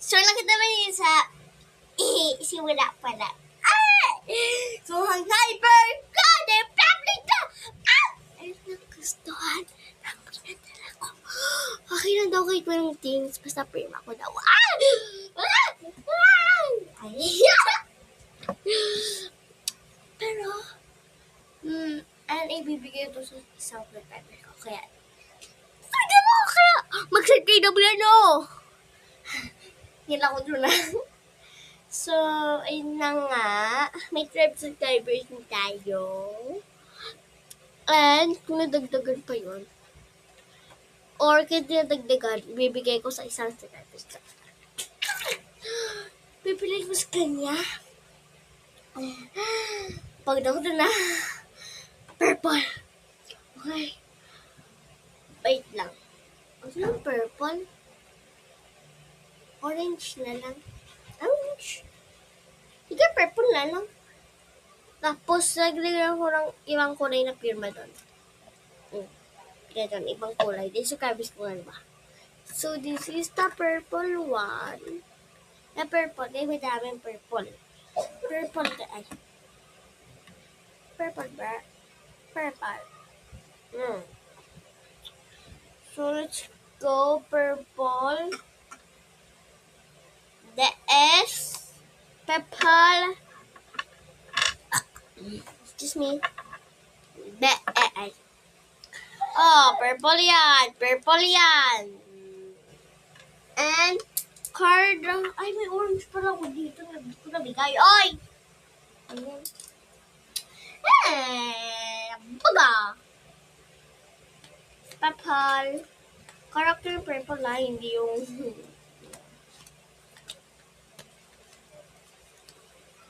So, nakita mo yun sa simula pa lang. So, ang hyper ko, the public na! Ay, nagustuhan. Pinadala ko. Okay lang daw kay Queen Things, basta prima ko daw. Ay, pero, and ibibigay ito sa isang subscriber ko. Kaya, sige mo, kaya, mag-set kayo na ano. Yan ako doon na. So, ayun na nga. May 12 subscribers na tayo. And, kung nadagdagan pa yun, or kung nadagdagan, bibigay ko sa isang subscriber. Pipili ko sa kanya. Pag daw doon na. Purple. Okay. Wait lang. Ano yung purple? Orange na lang. Orange. Sige, purple na lang. Tapos, naglagyan ko ng ibang kulay na pirma doon. Ganyan, ibang kulay. Din subscribers ko nga ba? So, this is the purple one. The purple. May daming purple. Purple ka ay. Purple ba? Purple. So, let's go purple. The S. Purple. Excuse me. Oh, purple yan. Purple yan. And, card. Ay, may orange pala ako dito. Hindi ko nabigay. Ay! Ayan. Baga. Purple. Character purple na, hindi yung...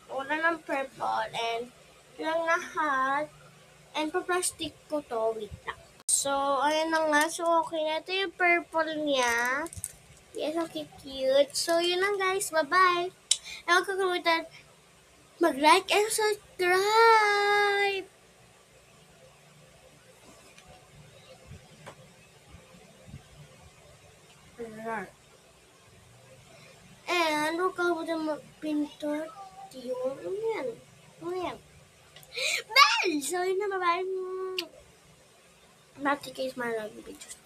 Wala ng purple. And, lang lahat. And, pa-plastic ko to. Wait lang. So, ayan na nga. So, okay na. Ito yung purple niya. Yes, okay, cute. So, yun lang guys. Bye-bye. And huwag kakalimutan mag-like and subscribe. And huwag kakalimutan mag-pintor yung yan. Ayan. Bell! So, yun na. Bye-bye. Mati kayo sa mga videos.